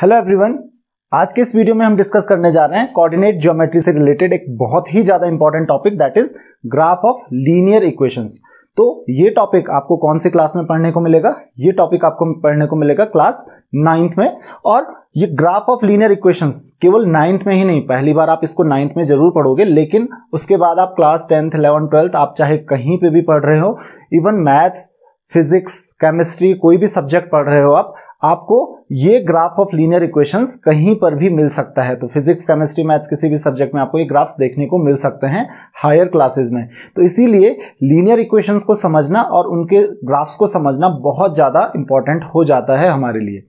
Hello everyone, आज के इस वीडियो में हम डिस्कस करने जा रहे हैं कोऑर्डिनेट ज्योमेट्री से रिलेटेड एक बहुत ही ज्यादा important topic that is graph of linear equations. तो ये टॉपिक आपको कौन सी क्लास में पढ़ने को मिलेगा? ये टॉपिक आपको पढ़ने को मिलेगा क्लास 9th में। और ये ग्राफ ऑफ लीनियर इक्वेशंस केवल 9th में ही नहीं, पहली बार आप इसको 9th में जरूर पढ़ोगे, लेकिन उसके बाद आप क्लास 10th 11th 12th आप चाहे कहीं पे भी पढ़ रहे हो, इवन मैथ्स, फिजिक्स, केमिस्ट्री, कोई भी सब्जेक्ट पढ़ रहे हो आपको ये ग्राफ ऑफ लीनियर इक्वेशंस कहीं पर भी मिल सकता है। तो फिजिक्स, केमिस्ट्री, मैथ्स किसी भी सब्जेक्ट में आपको ये ग्राफ्स देखने को मिल सकते हैं हायर क्लासेस में। तो इसीलिए लीनियर इक्वेशंस को समझना और उनके ग्राफ्स को समझना बहुत ज्यादा इंपॉर्टेंट हो जाता है हमारे लिए।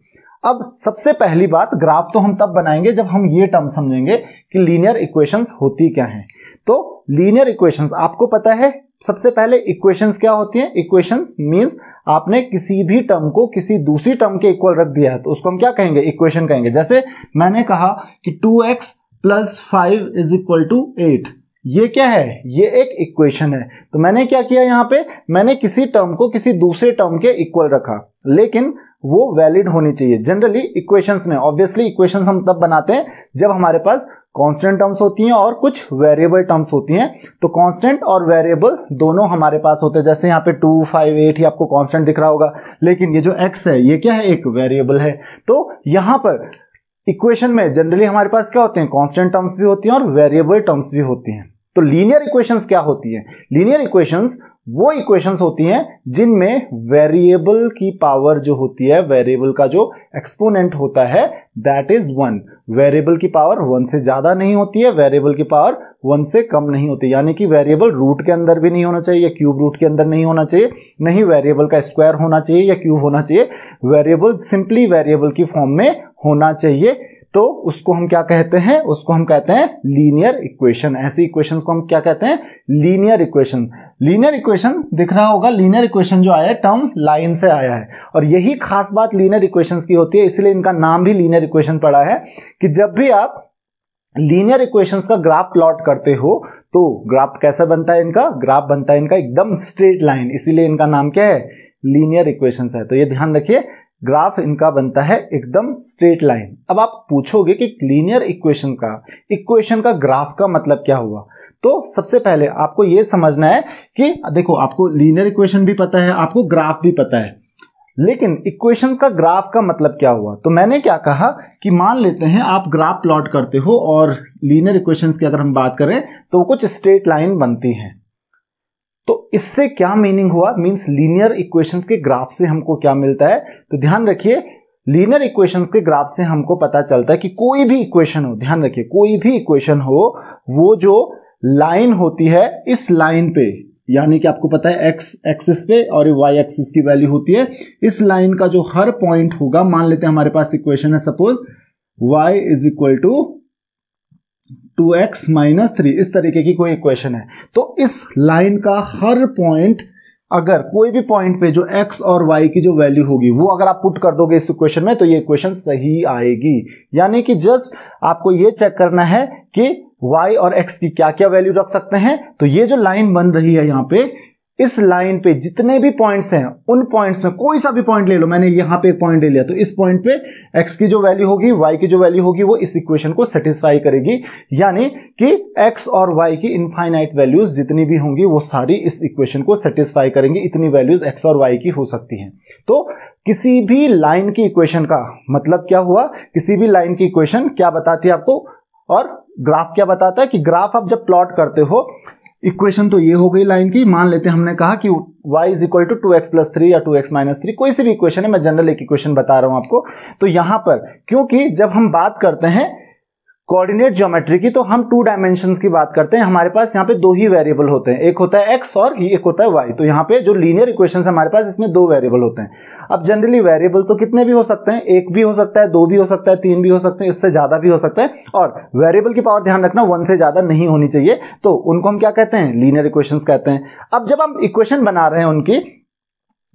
अब सबसे पहली बात, ग्राफ तो हम तब बनाएंगे जब हम ये टर्म समझेंगे कि लीनियर इक्वेशंस होती क्या हैं। तो लीनियर इक्वेशंस आपको पता है, सबसे पहले इक्वेशंस क्या होती हैं? इक्वेशंस मींस आपने किसी भी टर्म को किसी दूसरी टर्म के इक्वल रख दिया है तो उसको हम क्या कहेंगे? इक्वेशन कहेंगे। जैसे मैंने कहा कि 2x + 5 = 8, ये क्या है? ये एक इक्वेशन है। तो मैंने क्या किया यहाँ पे? मैंने किसी टर्म को किसी दूसरे टर्म के इक्वल रखा, लेकिन वो वैलिड होनी चाहिए। जनरली इक्वेशंस में, ऑब्वियसली इक्वेशंस हम तब बनाते हैं जब हमारे पास कांस्टेंट टर्म्स होती हैं और कुछ वेरिएबल टर्म्स होती हैं। तो कांस्टेंट और वेरिएबल दोनों हमारे पास होते हैं। जैसे यहाँ पे 2, 5, 8 ही आपको कांस्टेंट दिख रहा होगा, लेकिन ये जो x है ये क्या है? एक वेरिएबल है। तो यहाँ पर इक्वेशन में जनरली हमारे पास क्या होते हैं? कांस्टेंट टर्म्स भी होती हैं और वेरिएबल टर्म्स भी होती हैं। तो लीनियर इक्वेशंस क्या होती हैं? लीनियर इक्वेशंस वो इक्वेशंस होती हैं जिनमें वेरिएबल की पावर जो होती है, वेरिएबल का जो एक्सपोनेंट होता है दैट इज 1। वेरिएबल की पावर 1 से ज्यादा नहीं होती है, वेरिएबल की पावर 1 से कम नहीं होती। यानी कि वेरिएबल रूट के अंदर भी नहीं होना चाहिए या क्यूब रूट के अंदर नहीं होना चाहिए, नहीं वेरिएबल का स्क्वायर होना चाहिए या क्यूब होना चाहिए, वेरिएबल सिंपली वेरिएबल की फॉर्म में होना चाहिए। तो उसको हम क्या कहते हैं? उसको हम कहते हैं लीनियर इक्वेशन। ऐसी इक्वेशंस को हम क्या कहते हैं? Linear equation. लीनियर इक्वेशन दिख रहा होगा, लीनियर इक्वेशन जो आया है टर्म लाइन से आया है, और यही खास बात लीनियर इक्वेशंस की होती है, इसलिए इनका नाम भी लीनियर इक्वेशन पड़ा है। कि जब भी आप लीनियर इक्वेशंस का ग्राफ प्लॉट करते हो तो ग्राफ कैसा बनता है? इनका ग्राफ बनता है इनका एकदम स्ट्रेट लाइन, इसीलिए इनका नाम क्या है? लीनियर इक्वेशंस है। तो ये ध्यान रखिए, ग्राफ इनका बनता है एकदम स्ट्रेट लाइन। अब आप पूछोगे कि लीनियर इक्वेशन का ग्राफ का मतलब क्या हुआ? तो सबसे पहले आपको यह समझना है कि देखो, आपको लीनियर इक्वेशन भी पता है, आपको ग्राफ भी पता है, लेकिन इक्वेशंस का ग्राफ का मतलब क्या हुआ? तो मैंने क्या कहा कि मान लेते हैं आप ग्राफ प्लॉट करते हो और लीनियर इक्वेशंस की अगर हम बात करें तो कुछ स्ट्रेट लाइन बनती हैं। तो इससे क्या मीनिंग हुआ? मींस लीनियर इक्वेशंस के ग्राफ से हमको क्या मिलता है? तो ध्यान रखिए, लीनियर इक्वेशंस के ग्राफ से हमको पता चलता है कि कोई भी इक्वेशन हो, ध्यान रखिए कोई भी इक्वेशन हो, वो जो लाइन होती है इस लाइन पे, यानी कि आपको पता है x एक्सिस पे और y एक्सिस की वैल्यू होती है, इस लाइन का जो हर पॉइंट होगा, मान लेते हैं हमारे पास इक्वेशन है सपोज y = 2x - 3, इस तरीके की कोई इक्वेशन है। तो इस लाइन का हर पॉइंट, अगर कोई भी पॉइंट पे जो x और y की जो वैल्यू होगी वो अगर आप पुट कर दोगे इस इक्वेशन में तो ये इक्वेशन सही आएगी। यानी कि जस्ट आपको ये चेक करना है कि y और x की क्या क्या वैल्यू रख सकते हैं। तो ये जो लाइन बन रही है यहाँ पे, इस लाइन पे जितने भी पॉइंट्स हैं उन पॉइंट्स में कोई सा भी पॉइंट ले लो, मैंने यहाँ पे एक पॉइंट ले लिया, तो इस पॉइंट पे x की जो वैल्यू होगी, y की जो वैल्यू होगी, वो इस इक्वेशन को सेटिस्फाई करेगी। यानी कि x और y की इनफाइनाइट वैल्यूज जितनी भी होंगी वो सारी इस इक्वेशन को सेटिस्फाई करेंगी। इतनी वैल्यूज x और y की हो सकती हैं। तो किसी भी लाइन की इक्वेशन का मतलब क्या हुआ? किसी भी लाइन की इक्वेशन क्या बताती है आपको, और ग्राफ क्या बताता है? कि ग्राफ आप जब प्लॉट करते हो, इक्वेशन तो ये हो गई लाइन की, मान लेते हैं हमने कहा कि y = 2x + 3 या 2x - 3, कोई सी भी इक्वेशन है, मैं जनरल एक इक्वेशन बता रहा हूं आपको। तो यहां पर क्योंकि जब हम बात करते हैं कोऑर्डिनेट ज्योमेट्री की तो हम 2 डायमेंशंस की बात करते हैं। हमारे पास यहाँ पे 2 ही वेरिएबल होते हैं, एक होता है x और एक होता है y। तो यहाँ पे जो लीनियर इक्वेशंस है हमारे पास, इसमें 2 वेरिएबल होते हैं। अब जनरली वेरिएबल तो कितने भी हो सकते हैं, 1 भी हो सकता है, 2 भी हो सकता है, 3 भी हो सकते हैं, इससे ज्यादा भी हो सकता है। और वेरिएबल की पावर ध्यान रखना 1 से ज्यादा नहीं होनी चाहिए, तो उनको हम क्या कहते हैं? लीनियर इक्वेशंस कहते हैं। अब जब हम इक्वेशन बना रहे हैं उनकी,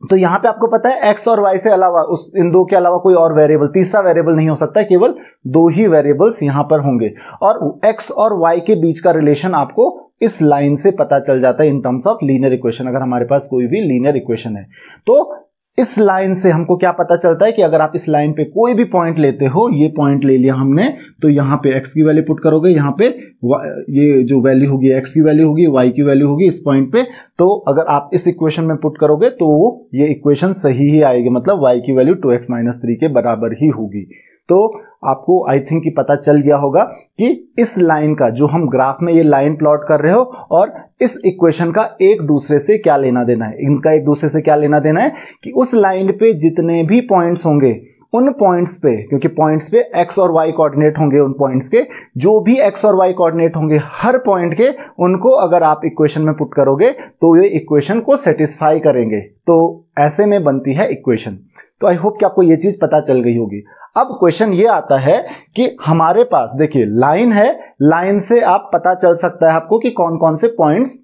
तो यहां पे आपको पता है x और y से अलावा, इन दो के अलावा कोई और वेरिएबल, तीसरा वेरिएबल नहीं हो सकता, केवल 2 ही वेरिएबल्स यहां पर होंगे। और x और y के बीच का रिलेशन आपको इस लाइन से पता चल जाता है in terms of linear equation, अगर हमारे पास कोई भी लीनियर इक्वेशन है। तो इस लाइन से हमको क्या पता चलता है कि अगर आप इस लाइन पे कोई भी पॉइंट लेते हो, ये पॉइंट ले लिया हमने, तो यहाँ पे x की वैल्यू पुट करोगे, यहाँ पे ये जो वैल्यू होगी x की वैल्यू होगी, y की वैल्यू होगी इस पॉइंट पे, तो अगर आप इस इक्वेशन में पुट करोगे तो ये इक्वेशन सही ही आएगी, मतलब y की वैल्यू 2x - 3 के बराबर ही होगी। तो आपको आई थिंक कि पता चल गया होगा कि इस लाइन का, जो हम ग्राफ में ये लाइन प्लॉट कर रहे हो, और इस इक्वेशन का एक दूसरे से क्या लेना देना है। इनका एक दूसरे से क्या लेना देना है कि उस लाइन पे जितने भी पॉइंट्स होंगे, उन पॉइंट्स पे, क्योंकि पॉइंट्स पे x और y कोऑर्डिनेट होंगे, उन पॉइंट्स के जो भी x और y कोऑर्डिनेट होंगे हर पॉइंट के, उनको अगर आप इक्वेशन में पुट करोगे तो ये इक्वेशन को सेटिस्फाई करेंगे। तो ऐसे में बनती है इक्वेशन। तो आई होप कि आपको ये चीज पता चल गई होगी। अब क्वेश्चन ये आता है कि हमारे पास देखिए लाइन है, लाइन से आप पता चल सकता है आपको कि कौन कौन से पॉइंट्स,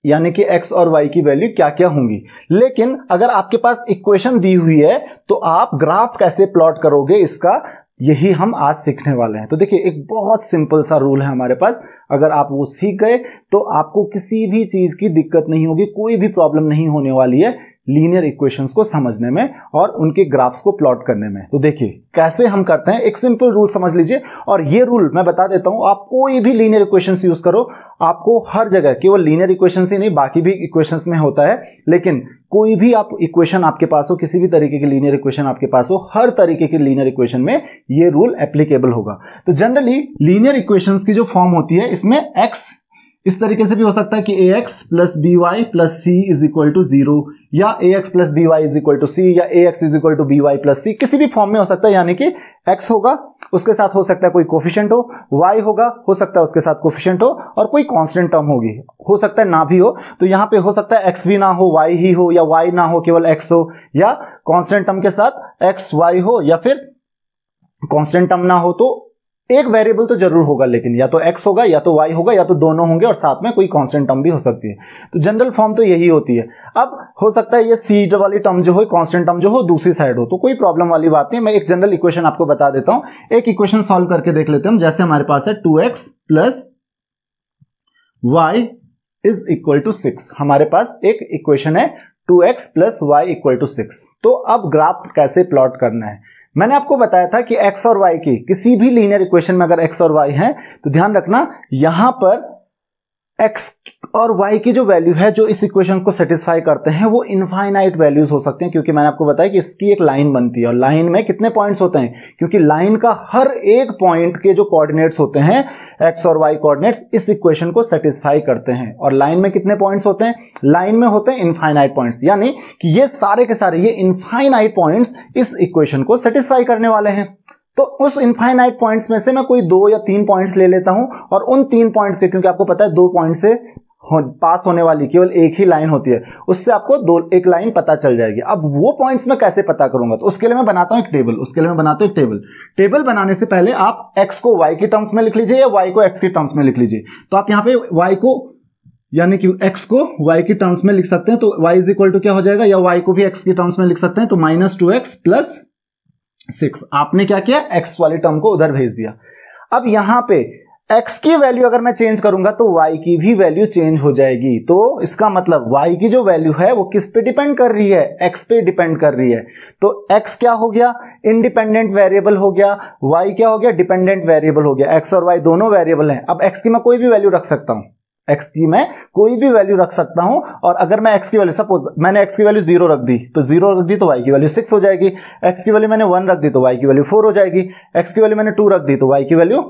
यानी कि x और y की वैल्यू क्या क्या होंगी। लेकिन अगर आपके पास इक्वेशन दी हुई है तो आप ग्राफ कैसे प्लॉट करोगे, इसका यही हम आज सीखने वाले हैं। तो देखिए एक बहुत सिंपल सा रूल है हमारे पास, अगर आप वो सीख गए तो आपको किसी भी चीज की दिक्कत नहीं होगी, कोई भी प्रॉब्लम नहीं होने वाली है लीनियर इक्वेशंस को समझने में और उनके ग्राफ्स को प्लॉट करने में। तो देखिए कैसे हम करते हैं, एक सिंपल रूल समझ लीजिए, और ये रूल मैं बता देता हूं, आप कोई भी लीनियर इक्वेशंस यूज करो, आपको हर जगह, केवल लीनियर इक्वेशंस ही नहीं बाकी भी इक्वेशंस में होता है, लेकिन कोई भी आप इक्वेशन आपके पास हो, किसी भी तरीके की लीनियर इक्वेशन आपके पास हो, हर तरीके की लीनियर इक्वेशन में ये रूल एप्लीकेबल होगा। तो जनरली लीनियर इक्वेशंस की जो फॉर्म होती है, इसमें x इस तरीके से भी हो सकता है कि ax plus by plus c is equal to 0, या ax plus by is equal to c, या ax is equal to by plus c, किसी भी फॉर्म में हो सकता है। यानी कि x होगा, उसके साथ हो सकता है कोई कोफिशिएंट हो, y होगा, हो सकता है उसके साथ कोफिशिएंट हो, और कोई कांस्टेंट टर्म होगी, हो सकता है ना भी हो। तो यहां पे हो सकता है x भी ना हो, y ही हो, या y ना हो केवल x हो, या कांस्टेंट टर्म के साथ x y हो, या फिर कांस्टेंट टर्म ना हो तो एक वेरिएबल तो जरूर होगा, लेकिन या तो x होगा या तो y होगा या तो दोनों होंगे, और साथ में कोई कांस्टेंट टर्म भी हो सकती है। तो जनरल फॉर्म तो यही होती है। अब हो सकता है ये c वाली टर्म जो हो, कांस्टेंट टर्म जो हो, दूसरी साइड हो, तो कोई प्रॉब्लम वाली बात नहीं। मैं एक जनरल इक्वेशन आपको बता देता हूं, एक इक्वेशन सॉल्व करके देख लेते हैं। जैसे हमारे पास है 2x plus y is equal to 6, हमारे पास एक इक्वेशन है 2x plus y equal to 6। तो अब ग्राफ कैसे प्लॉट करना है, मैंने आपको बताया था कि x और y की किसी भी लीनियर इक्वेशन में अगर x और y है तो ध्यान रखना यहां पर x और y की जो वैल्यू है, जो इस इक्वेशन को सेटिस्फाई करते हैं, वो इनफाइनाइट वैल्यूज हो सकते हैं, क्योंकि मैंने आपको बताया कि इसकी एक लाइन बनती है, और लाइन में कितने पॉइंट्स होते हैं, क्योंकि लाइन का हर एक पॉइंट के जो कोऑर्डिनेट्स होते हैं, x और y कोऑर्डिनेट्स, इस इक्वेशन को सेटिस्फाई करते हैं। और लाइन में कितने पॉइंट्स होते हैं, लाइन में होते हैं इनफाइनाइट पॉइंट्स, यानी कि ये सारे के सारे ये इनफाइनाइट पॉइंट्स इस इक्वेशन को सेटिस्फाई करने वाले हैं। तो उस इनफाइनाइट पॉइंट्स में से मैं कोई 2 या 3 पॉइंट्स ले लेता हूं, और उन 3 पॉइंट्स के, क्योंकि आपको पता है 2 पॉइंट से पास होने वाली केवल एक ही लाइन होती है, उससे आपको एक लाइन पता चल जाएगी। अब वो पॉइंट्स मैं कैसे पता करूंगा, तो उसके लिए मैं बनाता हूं एक टेबल। टेबल बनाने से पहले आप x को y के टर्म्स में लिख लीजिए, या y को x के टर्म्स में लिख लीजिए। तो आप यहां पे y को, यानी कि x को y के टर्म्स में लिख सकते हैं, तो y इज इक्वल टू क्या हो जाएगा, या y को भी x के टर्म्स में लिख सकते हैं, तो -2x प्लस 6। आपने क्या किया, x वाली टर्म को उधर भेज दिया। अब यहां पे x की वैल्यू अगर मैं चेंज करूंगा तो y की भी वैल्यू चेंज हो जाएगी। तो इसका मतलब y की जो वैल्यू है वो किस पे डिपेंड कर रही है, x पे डिपेंड कर रही है। तो x क्या हो गया, इंडिपेंडेंट वेरिएबल हो गया, y क्या हो गया, डिपेंडेंट वेरिएबल हो गया। x और y दोनों वेरिएबल हैं। अब x की मैं कोई भी वैल्यू रख सकता हूं, x की मैं कोई भी वैल्यू रख सकता हूं, और अगर मैं x की वैल्यू, सपोज मैंने x की वैल्यू 0 रख दी, तो 0 रख दी तो y की वैल्यू 6 हो जाएगी। x की वैल्यू मैंने 1 रख दी तो y की वैल्यू 4 हो जाएगी। x की वैल्यू मैंने 2 रख दी तो y की वैल्यू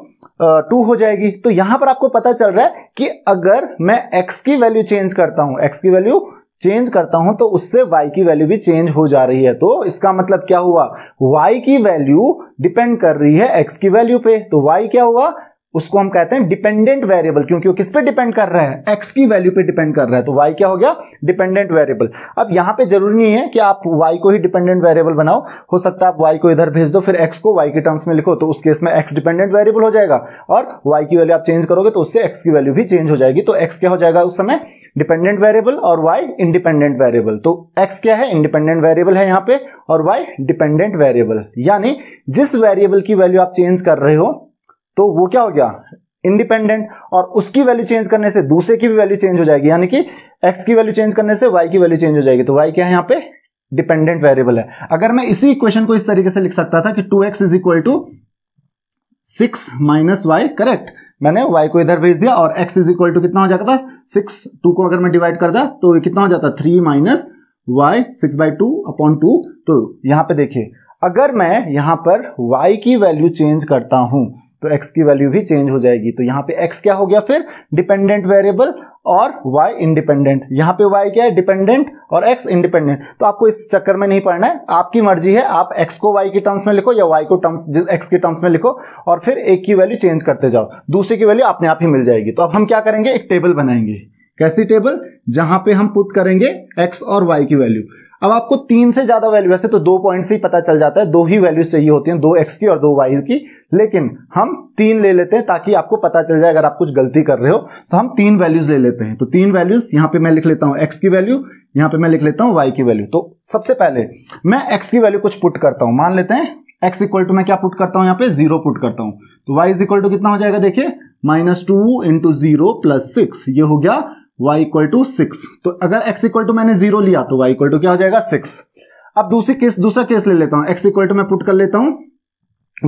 2 हो जाएगी। तो यहां पर आपको पता चल रहा है कि अगर मैं x की वैल्यू चेंज करता हूं, x की वैल्यू चेंज करता हूं, तो उससे y की वैल्यू भी चेंज हो जा रही है। तो इसका मतलब क्या हुआ, y की वैल्यू डिपेंड कर रही है x की वैल्यू पे। तो y क्या हुआ, उसको हम कहते हैं डिपेंडेंट वेरिएबल, क्योंकि वो किस पे डिपेंड कर रहा है, x की वैल्यू पे डिपेंड कर रहा है। तो y क्या हो गया, डिपेंडेंट वेरिएबल। अब यहां पे जरूरी नहीं है कि आप y को ही डिपेंडेंट वेरिएबल बनाओ, हो सकता है आप y को इधर भेज दो, फिर x को y के टर्म्स में लिखो, तो उस केस में x डिपेंडेंट वेरिएबल हो जाएगा, और y की वैल्यू आप चेंज करोगे तो उससे x की वैल्यू भी चेंज हो जाएगी। तो x क्या हो जाएगा उस समय, डिपेंडेंट वेरिएबल, और y इंडिपेंडेंट वेरिएबल। तो x क्या है, इंडिपेंडेंट वेरिएबल है यहां पे, और y डिपेंडेंट वेरिएबल। यानी जिस वेरिएबल की वैल्यू आप चेंज कर रहे हो तो वो क्या हो गया, इंडिपेंडेंट, और उसकी वैल्यू चेंज करने से दूसरे की भी वैल्यू चेंज हो जाएगी, यानी कि x की वैल्यू चेंज करने से y की वैल्यू चेंज हो जाएगी। तो y क्या है यहाँ पे, डिपेंडेंट वेरिएबल है। अगर मैं इसी इक्वेशन को इस तरीके से लिख सकता था कि 2x is equal to 6 minus y, correct, मैंने y को इधर भेज दिया और x इज इक्वल टू कितना हो जाता था 6, 2 को अगर मैं डिवाइड कर दिया तो ये कितना हो जाता 3 माइनस वाई 6/2/2। तो यहां पे देखिए अगर मैं यहां पर y की वैल्यू चेंज करता हूं तो x की वैल्यू भी चेंज हो जाएगी। तो यहां पे x क्या हो गया फिर डिपेंडेंट वेरिएबल और y इंडिपेंडेंट। यहां पे y क्या है डिपेंडेंट और x इंडिपेंडेंट। तो आपको इस चक्कर में नहीं पड़ना है, आपकी मर्जी है, आप x को y की टर्म्स में लिखो या y को x की टर्म्स में लिखो और फिर एक की वैल्यू चेंज करते जाओ, दूसरे की वैल्यू अपने आप ही मिल जाएगी। तो अब हम क्या करेंगे, एक टेबल बनाएंगे। कैसी टेबल, जहां पे हम पुट करेंगे x और y की वैल्यू। अब आपको 3 से ज्यादा वैल्यू, वैसे तो 2 पॉइंट से ही पता चल जाता है, 2 ही वैल्यूज चाहिए होती हैं, 2 x की और 2 y की, लेकिन हम 3 ले लेते हैं ताकि आपको पता चल जाए अगर आप कुछ गलती कर रहे हो तो हम 3 वैल्यूज ले लेते हैं। तो 3 वैल्यूज यहां पे मैं लिख लेता हूं x की वैल्यू, यहां पे मैं लिख लेता हूं y की वैल्यू। तो सबसे पहले मैं x की वैल्यू कुछ पुट करता हूं, मान लेते हैं x इक्वल टू मैं क्या पुट करता हूं, यहाँ पे 0 पुट करता हूं। तो y इज इक्वल टू कितना हो जाएगा, देखिए -2 इंटू 0 प्लस 6, ये हो गया y इक्वल टू 6। तो अगर x इक्वल टू मैंने 0 लिया तो y इक्वल टू क्या हो जाएगा 6। अब दूसरा केस ले लेता हूं, x इक्वल टू मैं पुट कर लेता हूं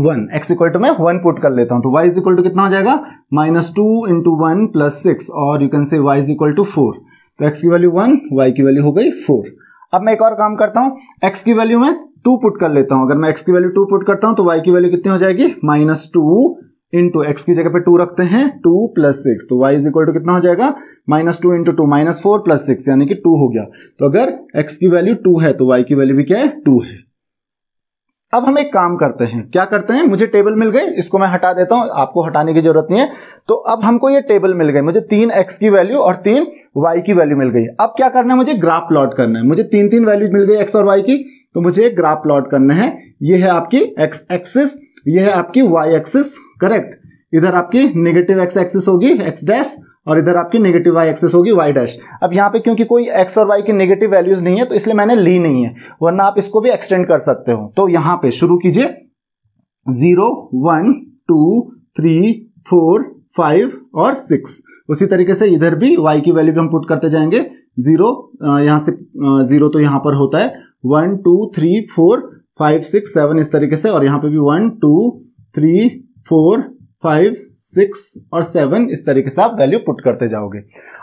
1, x इक्वल टू मैं 1 पुट कर लेता हूं। तो y इज इक्वल टू कितना हो जाएगा -2 इंटू 1 प्लस 6 और you can say y is equal to 4। तो x की वैल्यू 1, y की वैल्यू हो गई 4। अब मैं एक और काम करता हूं, x की वैल्यू में 2 पुट कर लेता हूं। अगर मैं x की वैल्यू 2 पुट करता हूं तो y की वैल्यू कितनी हो जाएगी -2 इंटू x की जगह पे 2 रखते हैं 2 प्लस 6। तो y इज इक्वल टू कितना हो जाएगा -2 इंटू 2 -4 प्लस 6 यानी कि 2 हो गया। तो अगर x की वैल्यू 2 है तो y की वैल्यू भी क्या है 2 है। अब हम एक काम करते हैं, क्या करते हैं, मुझे टेबल मिल गई, इसको मैं हटा देता हूं, आपको हटाने की जरूरत नहीं है। तो अब हमको ये टेबल मिल गई, मुझे 3 x की वैल्यू और 3 y की वैल्यू मिल गई। अब क्या करना है, मुझे ग्राफ प्लॉट करना है। मुझे 3 वैल्यू मिल गई x और y की, तो मुझे एक ग्राफ प्लॉट करना है। ये है आपकी x एक्सिस, ये है आपकी y एक्सिस, करेक्ट। इधर आपकी नेगेटिव x एक्सिस होगी x डैश और इधर आपकी नेगेटिव y एक्सिस होगी y डैश। अब यहाँ पे क्योंकि कोई x और y की नेगेटिव वैल्यूज नहीं है तो इसलिए मैंने ली नहीं है, वरना आप इसको भी एक्सटेंड कर सकते हो। तो यहाँ पे शुरू कीजिए 0 1 2 3 4 5 और 6। उसी तरीके से इधर भी y की वैल्यू भी हम पुट करते जाएंगे। 0 यहाँ से 0 तो यहाँ पर होता है 1 2 3 4 5 6 7 इस तरीके से, और यहाँ पे भी 1 2 3 4 5 6 और 7 इस तरीके से आप वैल्यू पुट करते जाओगे।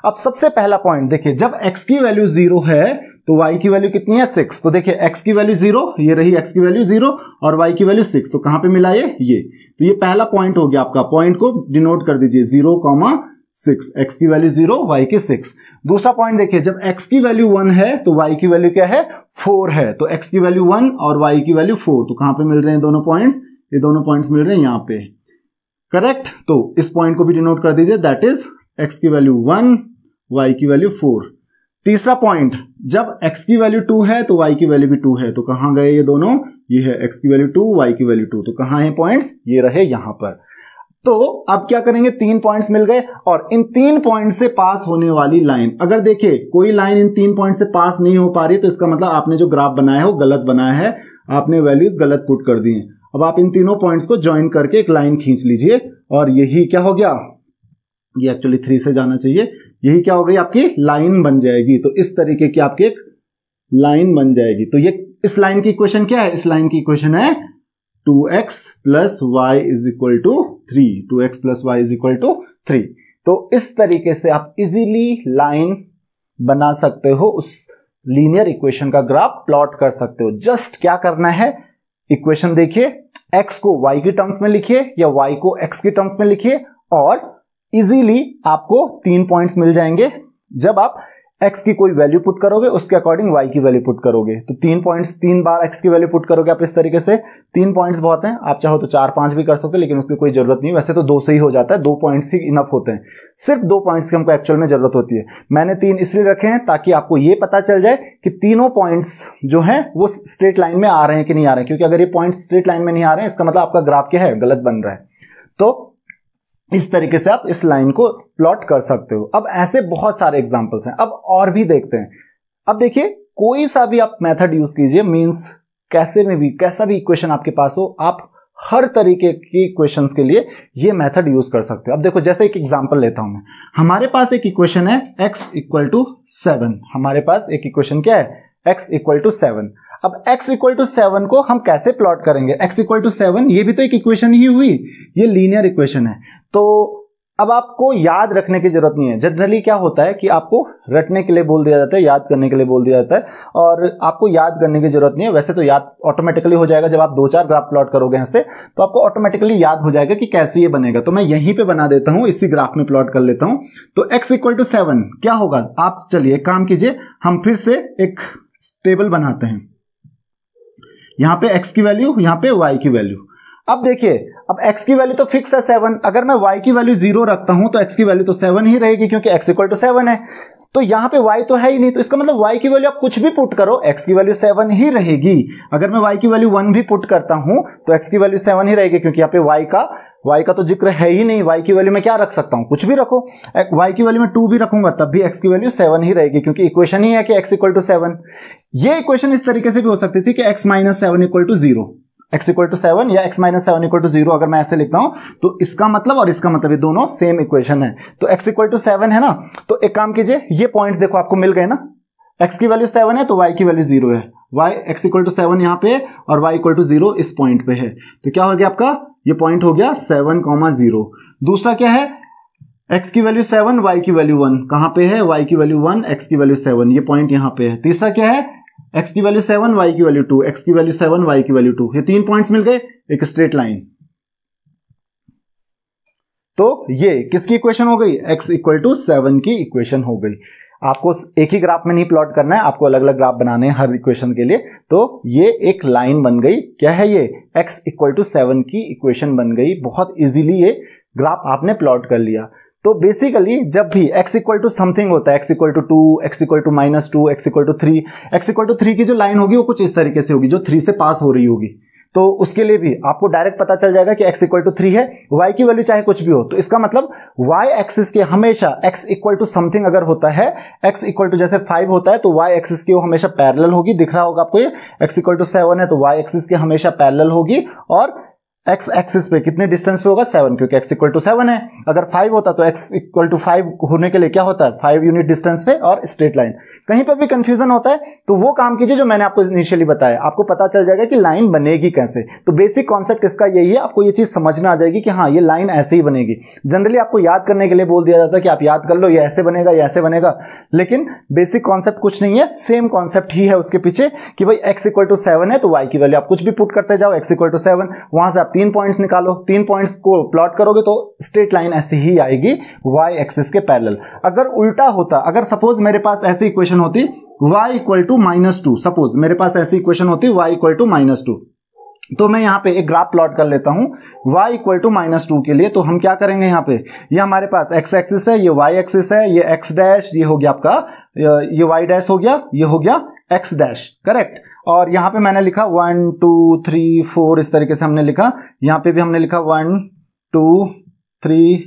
अब सबसे पहला पॉइंट देखिए, जब x की वैल्यू 0 है तो y की वैल्यू कितनी है 6। तो देखिए x की वैल्यू 0, ये रही x की वैल्यू 0 और y की वैल्यू 6। तो कहां पे मिला ये तो ये पहला पॉइंट हो गया आपका। पॉइंट को डिनोट कर दीजिए 0,6, x की वैल्यू 0 y की 6। दूसरा पॉइंट देखिए, जब x की वैल्यू 1 है तो y की वैल्यू क्या है 4 है। तो x की वैल्यू 1 और y की वैल्यू 4। तो कहां पे मिल रहे हैं दोनों पॉइंट्स, ये दोनों पॉइंट्स मिल रहे हैं यहाँ पे, करेक्ट। तो इस पॉइंट को भी डिनोट कर दीजिए, दैट इज x की वैल्यू 1 y की वैल्यू 4। तीसरा पॉइंट, जब x की वैल्यू 2 है तो y की वैल्यू भी 2 है। तो कहां गए ये दोनों, ये है x की वैल्यू 2 y की वैल्यू 2। तो कहां है पॉइंट्स, ये रहे यहां पर। तो अब क्या करेंगे, 3 पॉइंट्स मिल गए और इन 3 पॉइंट से पास होने वाली लाइन, अगर देखिए कोई लाइन इन 3 पॉइंट से पास नहीं हो पा रही तो इसका मतलब आपने जो ग्राफ बनाया है वो गलत बनाया है, आपने वैल्यूज गलत पुट कर दी हैं। अब आप इन तीनों पॉइंट्स को ज्वाइन करके एक लाइन खींच लीजिए और यही क्या हो गया, ये एक्चुअली 3 से जाना चाहिए, यही क्या हो गई आपकी लाइन बन जाएगी। तो इस तरीके की आपकी एक लाइन बन जाएगी। तो ये इस लाइन की इक्वेशन क्या है, इस लाइन की इक्वेशन है 2x plus y is equal to 3, 2x plus y is equal to 3। तो इस तरीके से आप इजीली लाइन बना सकते हो, उस लीनियर इक्वेशन का ग्राफ प्लॉट कर सकते हो। जस्ट क्या करना है, इक्वेशन देखिए, x को y की टर्म्स में लिखिए या y को x की टर्म्स में लिखिए और इजीली आपको 3 पॉइंट्स मिल जाएंगे। जब आप x की कोई वैल्यू पुट करोगे उसके अकॉर्डिंग y की वैल्यू पुट करोगे। तो 3 पॉइंट्स, 3 बार x की वैल्यू पुट करोगे आप इस तरीके से। 3 पॉइंट्स बहुत हैं, आप चाहो तो 4-5 भी कर सकते हो, लेकिन उसकी कोई जरूरत नहीं, वैसे तो 2 से ही हो जाता है, 2 पॉइंट्स ही इनफ होते हैं। सिर्फ 2 पॉइंट्स की हमको एक्चुअल में जरूरत होती है। मैंने 3 इसलिए रखे हैं ताकि आपको ये पता चल जाए कि तीनों पॉइंट्स जो हैं वो स्ट्रेट लाइन में आ रहे हैं कि नहीं आ रहे हैं, क्योंकि अगर ये पॉइंट्स स्ट्रेट लाइन में नहीं आ रहे हैं इसका मतलब आपका ग्राफ क्या है, गलत बन रहा है। तो इस तरीके से आप इस लाइन को प्लॉट कर सकते हो। अब ऐसे बहुत सारे एग्जांपल्स हैं, अब और भी देखते हैं। अब देखिए, कोई सा भी आप मेथड यूज कीजिए, मींस कैसे में भी कैसा भी इक्वेशन आपके पास हो, आप हर तरीके की इक्वेशंस के लिए ये मेथड यूज कर सकते हो। अब देखो, जैसे एक एग्जांपल लेता हूं मैं, हमारे पास एक इक्वेशन है x इक्वल टू 7। हमारे पास एक इक्वेशन क्या है, x इक्वल टू 7। अब x इक्वल टू 7 को हम कैसे प्लॉट करेंगे? x इक्वल टू 7 ये भी तो एक इक्वेशन ही हुई, ये लीनियर इक्वेशन है। तो अब आपको याद रखने की जरूरत नहीं है। जनरली क्या होता है कि आपको रटने के लिए बोल दिया जाता है, याद करने के लिए बोल दिया जाता है, और आपको याद करने की जरूरत नहीं है। वैसे तो याद ऑटोमेटिकली हो जाएगा, जब आप 2-4 ग्राफ प्लॉट करोगे यहाँ से तो आपको ऑटोमेटिकली याद हो जाएगा कि कैसे ये बनेगा। तो मैं यहीं पे बना देता हूं, इसी ग्राफ में प्लॉट कर लेता हूं। तो x इक्वल टू 7 क्या होगा? आप चलिए एक काम कीजिए, हम फिर से एक टेबल बनाते हैं। यहां पे x की वैल्यू, यहां पे y की वैल्यू। अब देखिए, अब x की वैल्यू तो फिक्स है 7, अगर मैं y की वैल्यू 0 रखता हूं तो x की वैल्यू तो 7 ही रहेगी, क्योंकि x इक्वल टू 7 है। तो यहां पे y तो है ही नहीं, तो इसका मतलब y की वैल्यू आप कुछ भी पुट करो, x की वैल्यू 7 ही रहेगी। अगर मैं y की वैल्यू 1 भी पुट करता हूं तो x की वैल्यू 7 ही रहेगी, क्योंकि यहाँ पे y का तो जिक्र है ही नहीं। y की वैल्यू में क्या रख सकता हूं? कुछ भी रखो। y की वैल्यू में 2 भी रखूंगा तब भी x की वैल्यू 7 ही रहेगी, क्योंकि इक्वेशन ही है कि x इक्वल टू 7। ये इक्वेशन इस तरीके से भी हो सकती थी कि x minus 7 equal to 0, x equal to 7 या x माइनस 7 इक्वल टू 0। अगर मैं ऐसे लिखता हूं तो इसका मतलब और इसका मतलब ये दोनों सेम इक्वेशन है। तो x इक्वल टू 7 है ना, तो एक काम कीजिए, ये पॉइंट्स देखो आपको मिल गए ना। x की वैल्यू 7 है तो y की वैल्यू 0 है, x इक्वल टू 7 यहाँ पे और y इक्वल टू 0 इस पॉइंट पे है। तो क्या हो गया आपका? ये पॉइंट हो गया 7,0। दूसरा क्या है? x की वैल्यू 7, y की वैल्यू 1। कहां पे है? y की वैल्यू 1, x की वैल्यू 7, ये पॉइंट यहां पे है। तीसरा क्या है? x की वैल्यू 7, y की वैल्यू 2, x की वैल्यू 7, y की वैल्यू 2। ये 3 पॉइंट्स मिल गए, एक स्ट्रेट लाइन। तो ये किसकी इक्वेशन हो गई? x इक्वल टू 7 की इक्वेशन हो गई। आपको एक ही ग्राफ में नहीं प्लॉट करना है, आपको अलग अलग ग्राफ बनाने हैं हर इक्वेशन के लिए। तो ये एक लाइन बन गई। क्या है ये? x इक्वल टू 7 की इक्वेशन बन गई। बहुत इजीली ये ग्राफ आपने प्लॉट कर लिया। तो बेसिकली जब भी x इक्वल टू समथिंग होता है, x equal to 2, x equal to -2, x equal to 3, x equal to 3 की जो लाइन होगी वो कुछ इस तरीके से होगी, जो 3 से पास हो रही होगी। तो उसके लिए भी आपको डायरेक्ट पता चल जाएगा कि x इक्वल टू 3 है, y की वैल्यू चाहे कुछ भी हो। तो इसका मतलब y एक्सिस के हमेशा x इक्वल टू समथिंग अगर होता है, x इक्वल टू जैसे 5 होता है तो y एक्सिस की वो हमेशा पैरेलल होगी। दिख रहा होगा आपको ये, x इक्वल टू 7 है तो y एक्सिस की हमेशा पैरेलल होगी, और x एक्सिस पे कितने डिस्टेंस पे होगा? 7, क्योंकि x इक्वल टू 7 है। अगर 5 होता तो x इक्वल टू 5 होने के लिए क्या होता है? 5 यूनिट डिस्टेंस पे और स्ट्रेट लाइन। कहीं पर भी कंफ्यूजन होता है तो वो काम कीजिए जो मैंने आपको इनिशियली बताया, आपको पता चल जाएगा कि लाइन बनेगी कैसे। तो बेसिक कॉन्सेप्ट इसका यही है, आपको ये चीज समझ में आ जाएगी कि हाँ ये लाइन ऐसे ही बनेगी। जनरली आपको याद करने के लिए बोल दिया जाता है कि आप याद कर लो, ये ऐसे बनेगा, ये ऐसे बनेगा, लेकिन बेसिक कॉन्सेप्ट कुछ नहीं है, सेम कॉन्सेप्ट ही है उसके पीछे कि भाई x इक्वल टू 7 है तो y की वैल्यू आप कुछ भी पुट करते जाओ, x इक्वल टू 7, वहां से आप 3 पॉइंट्स निकालो, 3 पॉइंट्स को प्लॉट करोगे तो स्ट्रेट लाइन ऐसी ही आएगी y एक्सिस के पैरेलल। अगर उल्टा होता, अगर सपोज मेरे पास ऐसी इक्वेशन होती y इक्वल टू -2, सपोज मेरे पास ऐसी इक्वेशन होती y इक्वल टू -2, तो मैं यहाँ पे एक ग्राफ प्लॉट कर लेता हूं y इक्वल टू -2 के लिए। तो हम क्या करेंगे यहाँ पे, ये हमारे पास x एक्सिस है, ये y एक्सिस है, ये x डैश, ये हो गया आपका, ये y डैश हो गया, ये हो गया x डैश, करेक्ट। और यहाँ पे मैंने लिखा 1 2 3 4, इस तरीके से हमने लिखा। यहाँ पे भी हमने लिखा 1 2 3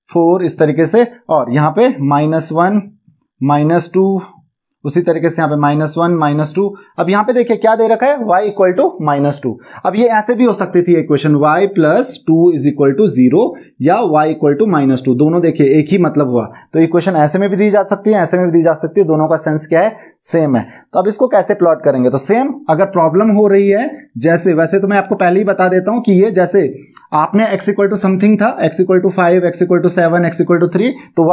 4 इस तरीके से, और यहाँ पे -1 -2, उसी तरीके से यहाँ पे -1 -2। अब यहाँ पे देखिए क्या दे रखा है, y इक्वल टू -2। अब ये ऐसे भी हो सकती थी equation, y plus 2 is equal to 0 या y इक्वल टू -2, दोनों देखिए एक ही मतलब हुआ। तो इक्वेशन ऐसे में भी दी जा सकती है, ऐसे में भी दी जा सकती है, दोनों का सेंस क्या है? सेम है। तो अब इसको कैसे प्लॉट करेंगे? तो सेम, अगर प्रॉब्लम हो रही है जैसे, वैसे तो मैं आपको पहले ही बता देता हूं कि ये जैसे आपने x इक्वल टू समथिंग था, x equal to 5, x equal to 7, x equal to 3, तो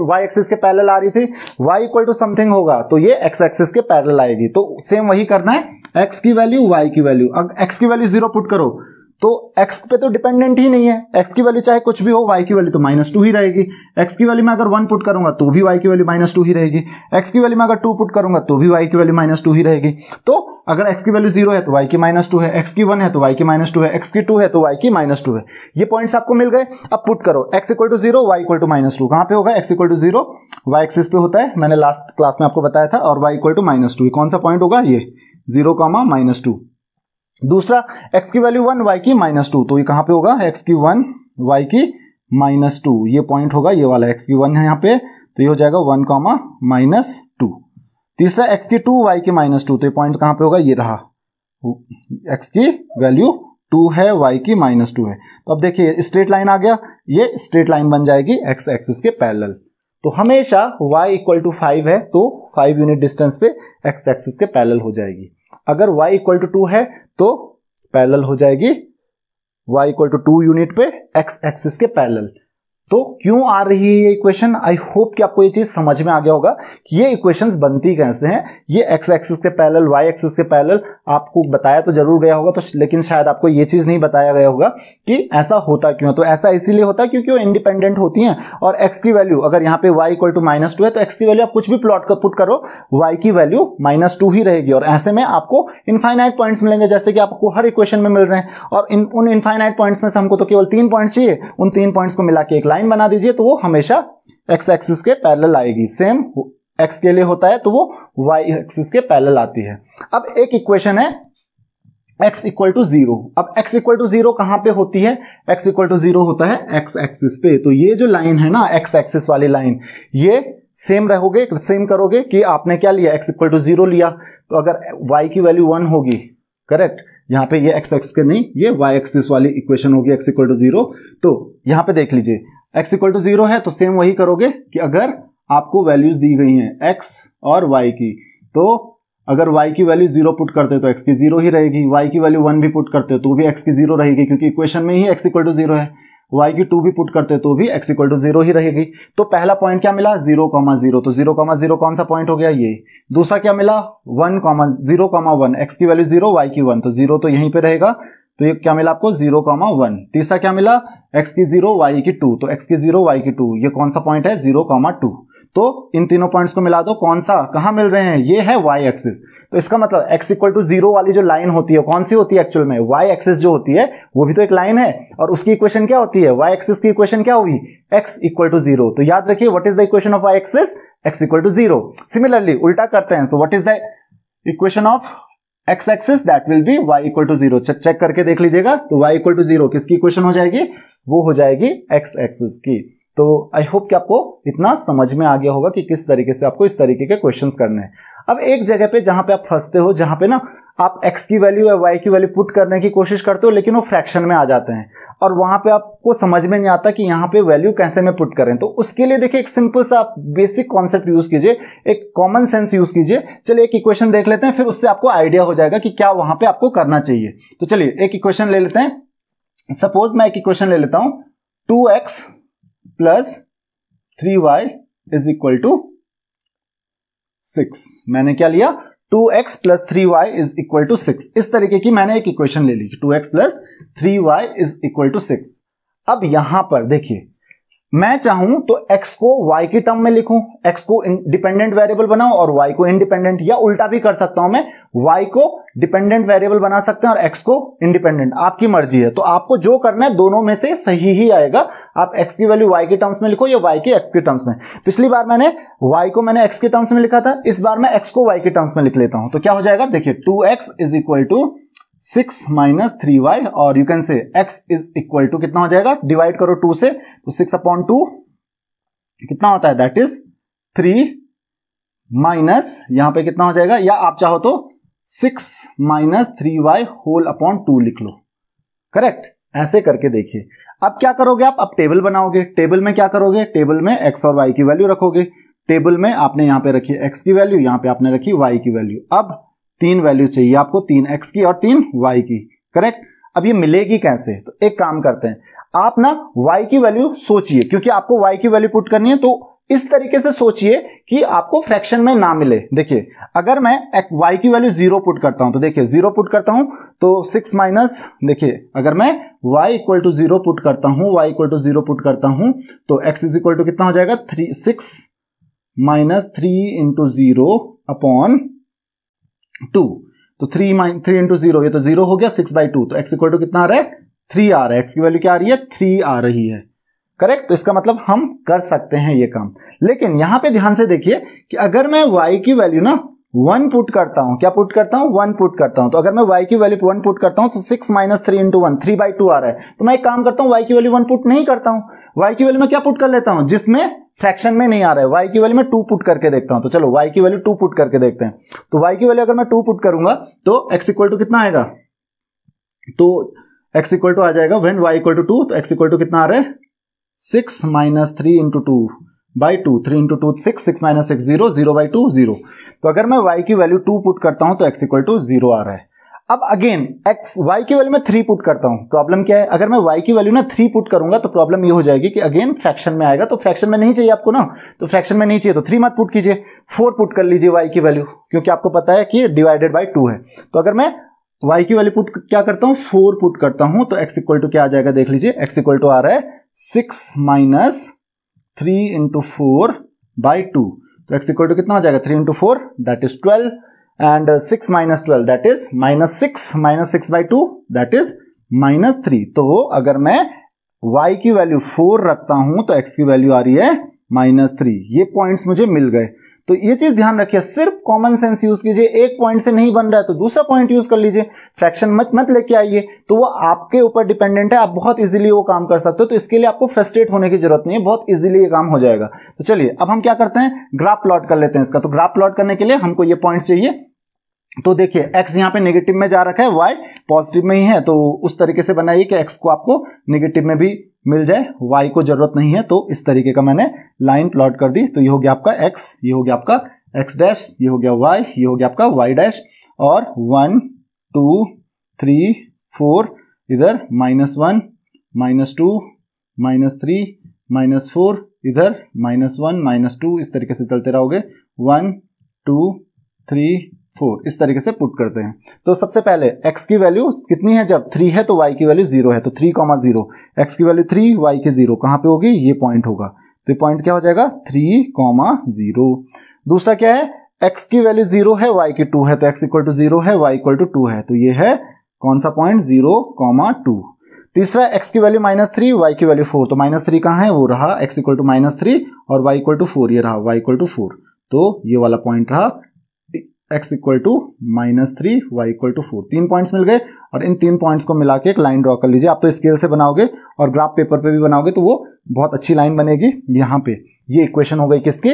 y एक्सिस के पैरेलल आ रही थी। y इक्वल टू समथिंग होगा तो ये x एक्सिस के पैरेलल आएगी। तो सेम वही करना है, x की वैल्यू y की वैल्यू। अगर x की वैल्यू 0 पुट करो तो x पे तो डिपेंडेंट ही नहीं है, x की वैल्यू चाहे कुछ भी हो, y की वैल्यू तो -2 ही रहेगी। x की वैल्यू में अगर 1 पुट करूंगा तो भी y की वैल्यू -2 ही रहेगी, x की वैल्यू में अगर 2 पुट करूंगा तो भी y की वैल्यू -2 ही रहेगी। तो अगर x की वैल्यू 0 है तो y की -2 है, x की 1 है तो y की -2 है, x की 2 है तो y की -2 है। ये पॉइंट्स आपको मिल गए। अब पुट करो, x equal to 0, y equal to -2, कहां पे होगा? x equal to 0 y axis पे होता है, मैंने लास्ट क्लास में आपको बताया था, और y इक्वल टू -2, कौन सा पॉइंट होगा? ये 0, -2। दूसरा x की वैल्यू 1, y की -2, तो ये कहां पे होगा? x की 1, y की -2, ये पॉइंट होगा ये वाला, x की 1 है यहाँ पे, तो ये हो जाएगा 1, -2। तीसरा x की 2, y की -2, तो ये पॉइंट कहां पे होगा? ये रहा, x की वैल्यू 2 है, y की -2 है। तो अब देखिए स्ट्रेट लाइन आ गया, ये स्ट्रेट लाइन बन जाएगी x एक्सिस के पैरेलल। तो हमेशा y इक्वल टू 5 है तो 5 यूनिट डिस्टेंस पे एक्स एक्सिस के पैरेलल हो जाएगी। अगर y इक्वल टू 2 है तो पैरेलल हो जाएगी y इक्वल टू 2 यूनिट पे एक्स एक्सिस के पैरेलल। तो क्यों आ रही है ये इक्वेशन? आई होप कि आपको ये चीज समझ में आ गया होगा कि ये इक्वेशंस बनती कैसे हैं। ये एक्स एक्सिस के पैरेलल, वाई एक्सिस के पैरेलल आपको बताया तो जरूर गया होगा, तो लेकिन शायद आपको ये चीज नहीं बताया गया होगा कि ऐसा होता क्यों। तो ऐसा इसीलिए होता है क्योंकि वो इंडिपेंडेंट होती हैं और एक्स की वैल्यू अगर यहाँ पे y इक्वल टू -2 है तो एक्स की वैल्यू आप कुछ भी प्लॉट कर पुट करो y की वैल्यू -2 ही रहेगी। और ऐसे में आपको इनफाइनाइट पॉइंट्स मिलेंगे जैसे कि आपको हर इक्वेशन में मिल रहे हैं। और उन इनफाइनाइट पॉइंट्स में से हमको तो केवल 3 पॉइंट्स चाहिए, उन 3 पॉइंट्स को मिला के एक लाइन बना दीजिए तो वो हमेशा एक्स एक्सिस के पैरेलल आएगी। सेम एक्स के लिए होता है तो वो वाई एक्सिस के पैरेलल आती है। अब एक इक्वेशन है x इक्वल टू 0। अब x इक्वल टू 0 कहां पे होती है? x इक्वल टू 0 होता है x एक्सिस पे। तो ये जो लाइन है ना x एक्सिस वाली लाइन, ये सेम करोगे कि आपने क्या लिया, x इक्वल टू 0 लिया। तो अगर y की वैल्यू 1 होगी, करेक्ट, यहाँ पे ये x एक्सिस के नहीं, ये y एक्सिस वाली इक्वेशन होगी x इक्वल टू 0। तो यहाँ पे देख लीजिए x इक्वल टू 0 है तो सेम वही करोगे कि अगर आपको वैल्यूज दी गई हैं x और y की, तो अगर y की वैल्यू 0 पुट करते हो तो x की 0 ही रहेगी, y की वैल्यू 1 भी पुट करते हो तो भी x की 0 रहेगी क्योंकि इक्वेशन में ही x इक्वल टू 0 है। y की 2 भी पुट करते हो तो भी x इक्वल टू 0 ही रहेगी। तो पहला पॉइंट क्या मिला? 0,0। तो 0,0 कौन सा पॉइंट हो गया? ये। दूसरा क्या मिला? 1,0,1। x की वैल्यू 0, y की 1, तो 0 तो यहीं पे रहेगा, तो ये क्या मिला आपको? 0,1। तीसरा क्या मिला? x की 0, y की 2, तो x की 0, y की 2, ये कौन सा पॉइंट है? 0,2। तो इन तीनों पॉइंट्स को मिला दो, कौन सा कहां मिल रहे हैं? ये है y एक्सिस। तो इसका मतलब x इक्वल टू 0 वाली जो लाइन होती है कौन सी होती है एक्चुअल में? y एक्सिस जो होती है वो भी तो एक लाइन है और उसकी इक्वेशन क्या होती है? y एक्सिस की इक्वेशन क्या होगी? x equal to 0। तो याद रखिए what is the equation of y axis? x equal to 0। Similarly उल्टा करते हैं तो what is the equation of x axis? That will be y equal to 0। Check करके देख लीजिएगा। तो y इक्वल टू 0 किसकी इक्वेशन हो जाएगी? वो हो जाएगी x एक्सिस की। तो आई होप कि आपको इतना समझ में आ गया होगा कि किस तरीके से आपको इस तरीके के क्वेश्चंस करने हैं। अब एक जगह पे जहां पे आप फंसते हो, जहां पे ना आप x की वैल्यू या y की वैल्यू पुट करने की कोशिश करते हो लेकिन वो फ्रैक्शन में आ जाते हैं और वहां पे आपको समझ में नहीं आता कि यहाँ पे वैल्यू कैसे में पुट करें। तो उसके लिए देखिए एक सिंपल सा आप बेसिक कॉन्सेप्ट यूज कीजिए, एक कॉमन सेंस यूज कीजिए। चलिए एक इक्वेशन देख लेते हैं, फिर उससे आपको आइडिया हो जाएगा कि क्या वहां पे आपको करना चाहिए। तो चलिए एक इक्वेशन ले लेते हैं। सपोज मैं एक इक्वेशन ले लेता हूं, 2x plus 3y is equal to 6। मैंने क्या लिया? 2x plus 3y is equal to 6। इस तरीके की मैंने एक इक्वेशन ले ली, 2x plus 3y is equal to 6। अब यहां पर देखिए, मैं चाहूं तो x को y की टर्म में लिखूं, x को डिपेंडेंट वेरिएबल बनाऊं और y को इंडिपेंडेंट, या उल्टा भी कर सकता हूं, मैं y को डिपेंडेंट वेरिएबल बना सकते हैं और x को इंडिपेंडेंट, आपकी मर्जी है। तो आपको जो करना है दोनों में से सही ही आएगा। आप x की वैल्यू y के टर्म्स में लिखो या y की x के टर्म्स में। पिछली बार मैंने y को x के टर्म्स में लिखा था, इस बार मैं x को y के टर्म्स में लिख लेता हूं। तो क्या हो जाएगा? देखिए 2x is equal to 6 minus 3y और you can say x is equal to कितना हो जाएगा? डिवाइड करो 2 से, तो 6/2 कितना होता है? दैट इज 3 माइनस यहां पे कितना हो जाएगा, या आप चाहो तो 6 माइनस 3y होल अपॉन 2 लिख लो। करेक्ट? ऐसे करके देखिए। अब क्या करोगे आप? अब टेबल बनाओगे। टेबल में क्या करोगे? टेबल में x और y की वैल्यू रखोगे। टेबल में आपने यहां पे रखी x की वैल्यू, यहां पे आपने रखी y की वैल्यू। अब 3 वैल्यू चाहिए आपको, 3x की और 3y की। करेक्ट? अब ये मिलेगी कैसे? तो एक काम करते हैं, आप ना y की वैल्यू सोचिए, क्योंकि आपको y की वैल्यू पुट करनी है, तो इस तरीके से सोचिए कि आपको फ्रैक्शन में ना मिले। देखिए अगर मैं y की वैल्यू 0 पुट करता हूं, तो देखिए 0 पुट करता हूं तो 6 माइनस, देखिए अगर मैं y इक्वल टू 0 पुट करता हूं, y इक्वल टू 0 पुट करता हूं तो x इज इक्वल टू कितना हो जाएगा? 6 माइनस 3 इंटू 0 अपॉन 2। तो 3 इंटू 0, ये तो 0 हो गया, 6/2। तो x इक्वल टू कितना आ रहा है? 3 आ रहा है। x की वैल्यू क्या आ रही है? 3 आ रही है। करेक्ट? तो इसका मतलब हम कर सकते हैं ये काम। लेकिन यहां पे ध्यान से देखिए कि अगर मैं y की वैल्यू ना 1 पुट करता हूं, क्या पुट करता हूं? 1 पुट करता हूं। तो अगर मैं y की वैल्यू 1 पुट करता हूं तो 6 माइनस 3 इंटू 1, 3/2 आ रहा है। तो मैं एक काम करता हूं, y की वैल्यू 1 पुट नहीं करता हूं, y की वैल्यू में क्या पुट कर लेता हूं? जिसमें फ्रैक्शन में नहीं आ रहा है, y की वैल्यू में 2 पुट करके देखता हूं। तो चलो y की वैल्यू 2 पुट करके देखते हैं। तो y की वैल्यू अगर मैं 2 पुट करूंगा तो x इक्वल टू कितना आएगा? तो x इक्वल टू आ जाएगा व्हेन y इक्वल टू 2, तो x इक्वल टू कितना आ रहा है? 6 minus 3 into 2, by 2, 3 into 2 6, 6 minus 6 0, 0 by 2 0। तो अगर मैं y की वैल्यू 2 पुट करता हूं तो x इक्वल टू 0 आ रहा है। अब अगेन y की वैल्यू मैं 3 पुट करता हूं, प्रॉब्लम क्या है, अगर मैं y की वैल्यू ना 3 पुट करूंगा तो प्रॉब्लम ये हो जाएगी कि अगेन फ्रैक्शन में आएगा, तो फ्रैक्शन में नहीं चाहिए आपको ना, तो फ्रैक्शन में नहीं चाहिए तो 3 मत पुट कीजिए, 4 पुट कर लीजिए y की वैल्यू, क्योंकि आपको पता है कि डिवाइडेड बाई 2 है। तो अगर मैं y की वैल्यू पुट क्या करता हूं, 4 पुट करता हूं, तो x इक्वल टू क्या आ जाएगा, देख लीजिए, x इक्वल टू आ रहा है 6 माइनस 3 इंटू 4 बाई 2। तो x इक्वल टू कितना हो जाएगा, 3 into 4 that is 12 and 6 minus 12 that is minus 6 by 2 that is minus 3। तो अगर मैं y की वैल्यू 4 रखता हूं तो x की वैल्यू आ रही है माइनस 3। ये पॉइंट्स मुझे मिल गए। तो ये चीज ध्यान रखिए, सिर्फ कॉमन सेंस यूज कीजिए, एक पॉइंट से नहीं बन रहा है तो दूसरा पॉइंट यूज कर लीजिए, फ्रैक्शन मत लेके आइए, तो वो आपके ऊपर डिपेंडेंट है, आप बहुत इजीली वो काम कर सकते हो, तो इसके लिए आपको फ्रस्ट्रेट होने की जरूरत नहीं है, बहुत इजीली ये काम हो जाएगा। तो चलिए अब हम क्या करते हैं, ग्राफ प्लॉट कर लेते हैं इसका। तो ग्राफ प्लॉट करने के लिए हमको ये पॉइंट चाहिए, तो देखिए x यहाँ पे नेगेटिव में जा रखा है, y पॉजिटिव में ही है, तो उस तरीके से बनाइए कि x को आपको नेगेटिव में भी मिल जाए, y को जरूरत नहीं है, तो इस तरीके का मैंने लाइन प्लॉट कर दी। तो ये हो गया आपका x, ये हो गया आपका x डैश, ये हो गया y, ये हो गया आपका y डैश, और 1 2 3 4 इधर -1 -2 -3 -4 इधर -1 -2, इस तरीके से चलते रहोगे, 1 2 3 4 इस तरीके से पुट करते हैं। तो सबसे पहले x की वैल्यू कितनी है, जब 3 है तो y की वैल्यू 0 है, तो 3, 0, x की वैल्यू 3, y की 0, कहां पे होगी, ये पॉइंट होगा, तो ये पॉइंट क्या हो जाएगा, 3, 0। दूसरा क्या है, x की वैल्यू 0 है, y की 2 है, तो x इक्वल टू 0 है, y इक्वल टू 2 है, तो ये है कौन सा पॉइंट, 0, 2। तीसरा x की वैल्यू -3, y की वैल्यू 4, तो -3 कहां है, वो रहा x इक्वल टू -3 और y इक्वल टू 4, ये रहा y इक्वल टू 4, तो ये वाला पॉइंट रहा x equal to -3, y equal to 4। 3 points मिल गए, और इन 3 पॉइंट्स को मिला के एक लाइन ड्रॉ कर लीजिए। आप तो स्केल से बनाओगे और ग्राफ पेपर पे भी बनाओगे तो वो बहुत अच्छी लाइन बनेगी। यहाँ पे ये इक्वेशन हो गई किसकी,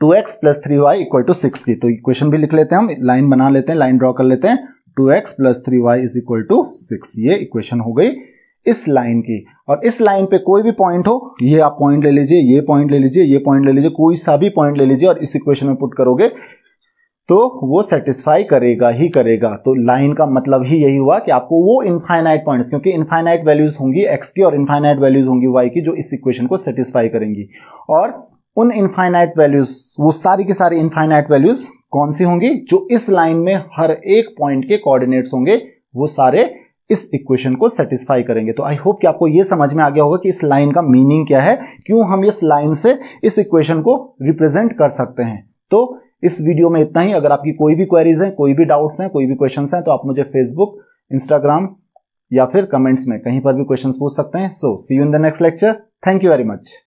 2x plus 3y equal to 6 की। तो इक्वेशन भी लिख लेते हैं, हम लाइन बना लेते हैं, लाइन ड्रॉ कर लेते हैं, 2x plus 3y is equal to 6। ये इक्वेशन हो गई इस लाइन की। और इस लाइन पे कोई भी पॉइंट हो, ये आप पॉइंट ले लीजिए, ये पॉइंट ले लीजिए, ये पॉइंट ले लीजिए, कोई सा भी पॉइंट ले लीजिए और इस इक्वेशन में पुट करोगे तो वो सेटिस्फाई करेगा ही करेगा। तो लाइन का मतलब ही यही हुआ कि आपको वो इनफाइनाइट पॉइंट्स, क्योंकि इनफाइनाइट वैल्यूज होंगी x की और इनफाइनाइट वैल्यूज होंगी y की, जो इस इक्वेशन को सेटिस्फाई करेंगी। और उन इनफाइनाइट वैल्यूज, वो सारी की सारी इनफाइनाइट वैल्यूज कौन सी होंगी, जो इस लाइन में हर एक पॉइंट के कोऑर्डिनेट्स होंगे, वो सारे इस इक्वेशन को सेटिस्फाई करेंगे। तो आई होप कि आपको ये समझ में आ गया होगा कि इस लाइन का मीनिंग क्या है, क्यों हम इस लाइन से इस इक्वेशन को रिप्रेजेंट कर सकते हैं। तो इस वीडियो में इतना ही। अगर आपकी कोई भी क्वेरीज हैं, कोई भी डाउट्स हैं, कोई भी क्वेश्चंस हैं, तो आप मुझे फेसबुक, इंस्टाग्राम या फिर कमेंट्स में कहीं पर भी क्वेश्चंस पूछ सकते हैं। So see you in the next lecture. Thank you very much.